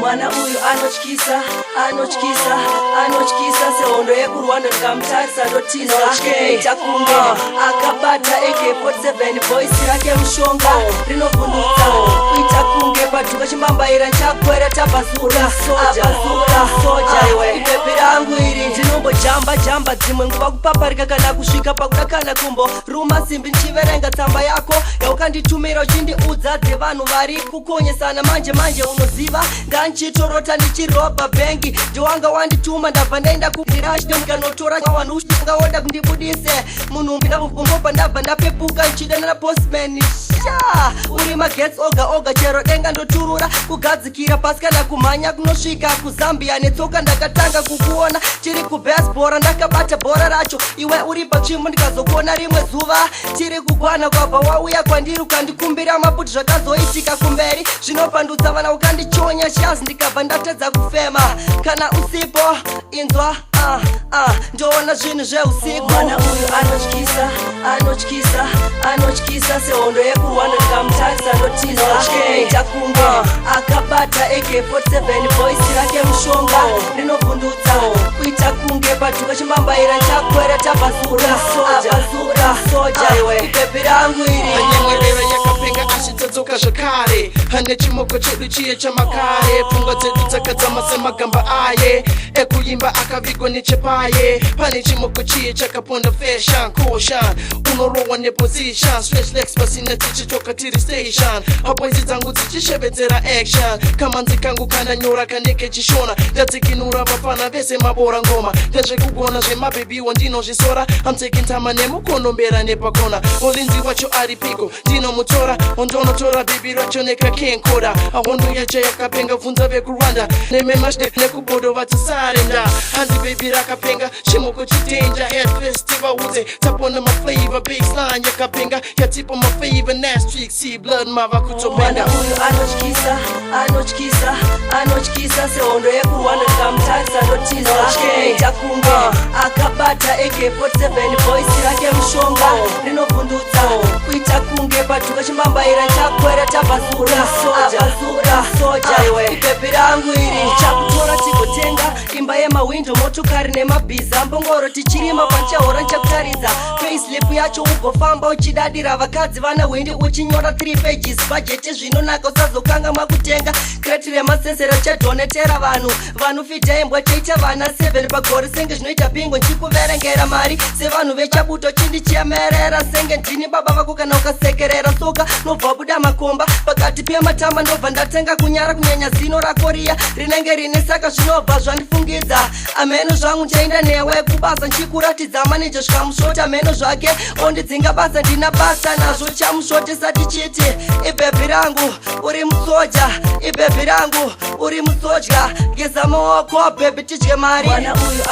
Mwana uyu anochkisa sehondo yekurwanda ndikamtarisa ndotiza itakunge akabata AK47 voice rake mushonga rinovhundutsa kuita kunge padhuka chimbambaira chakwera tabasura soja iwe ipepi rangu iri ndinombojamba dzimwe nguva kupaparika kana kusvika pakuda kana kumbo ruma simbi ndichiverenga tsamba yako yaukanditumira uchindiudza dzevanhu vari kukonyesana manje unoziva nganchitorota ndichirobha bhengi ndiwanga wandituma ndabva ndaenda kuzirashikanotora vanhu ushangaoda kundibudise munhu ndakuvhombopa ndabva ndapepuka ndichidanana postman uri magetsi oga chero denga ndoturura kugadzikira pasi kana kumhanya kunosvika kuzambia netsoka ndakatanga kukuona tiri kubasebora ndakabata bhora racho iwe uri pachimbo ndikazokuona rimwe zuva tiri kugwana kwabva wauya kwandiri ukandikumbira maputi zvakazoitika kumberi zvinopandudza vana ukandichonya shazi ndikabva ndatedza kufema kana usipo inzwa ndoona zvinhu zveusiku. Mwana uyu anochkisa sehondo yekurwanda ndikamutarisa ndotiza itakunge akabata AK47 voice rake mushonga rinovhundutsa kuita kunge padhuka chimbambaira chakwera tabasura soja iwe ipepi rangu iri anyemwerera yakapenga achitadzoka zvakare hane chimoko chedu chiye chamakare pfungwa dzedu dzakadzama semagamba aye ekuimba akavigwa nechepaye pane chimoko chiye chakaponda fashion caution unorohwa neposition stretch legs pasina tichitoka tiri station habwenzi dzangu dzichishevedzera action kamanzi kangu kananyora kaneke chishona ndadzikinura vafana vese mabora ngoma ndezvekugona zvemabebiwo ndinozvisora amtsekintama nemukondombera nepakona olinzi wacho ari piko ndinomutora ondonotora bibi racho nekakenkoda ahondo yacho yakapenga bvunza vekurwanda nememashde nekubodo vatisarenda hanzi bebi rakapenga chimoko chitenja headfestival uze tapona maflavor baseline yakapenga yatipo mafavor nastrix see blood mava kutopenga. Mwana uyu anochkisa sehondo yekurwanda ndikamutarisa ndotiza itakunge akabata AK47 voice rake mushonga rinovhundutsa kuita kunge padhuka chimbambaira chakwera tabasura soja iwe ipepi rangu iri chakutora tigotenga imba yemawindo motokari nemabhiza mbongoro tichirima panchahora nchakutaridza payslip yacho ugofamba uchidadira vakadzi vana windi uchinyora 3 pages bajeti zvinonaka usazokanga makutenga kreti remasesera chadonetera vanhu fidhaimbwa teita vana 7 pagore senge zvinoita pingo nchikuverengera mari sevanhu vechabuto chindichiamerera senge ndini baba vako kana ukasekerera soka nobva buda makomba pakati pematamba ndobva ndatenga kunyara kunyanya zino rako riya rinenge rine saka zvinobva zvandifungidza ameno zvangu nchaenda newe kubasa nchikuratidza maneja zvikamushota meno zvake ondidzinga basa ndina basa nazvo chamushotesa tichiti ibhebhi rangu uri musoja ibhebhi rangu uri musodya geza maoko bhebhi tidye mari. Mwana uyu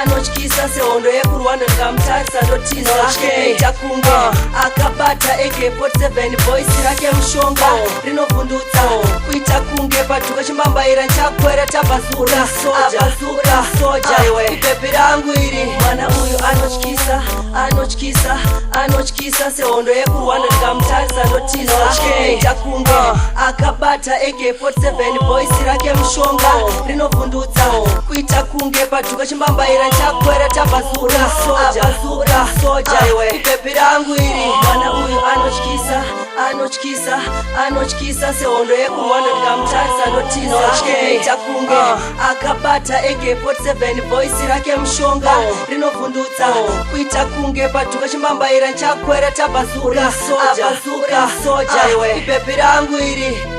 anochkisa sehondo yekurwanda ndikamutarisa ndotiza itakunge akabata AK47 voice rake mushonga rinovhundutsa kuita kunge padhuka chimbambaira chakwera tabasura soja iwe ipepi rangu iri. Mwana uyu anochkisa sehondo yekurwanda ndikamutarisa ndotiza itakunge akabata AK47 voice rake mushonga rinovhundutsa kuita kunge padhuka chimbambaira chakwera tabasura soja iwe ipepi rangu iri. Mwana uyu anochkisa sehondo yekurwanda ndikamutarisa ndotiza itakunge akabata AK47 voice rake mushonga rinovhundutsa kuita kunge padhuka chimbambaira chakwera tabasura soja iwe ipepi rangu iri.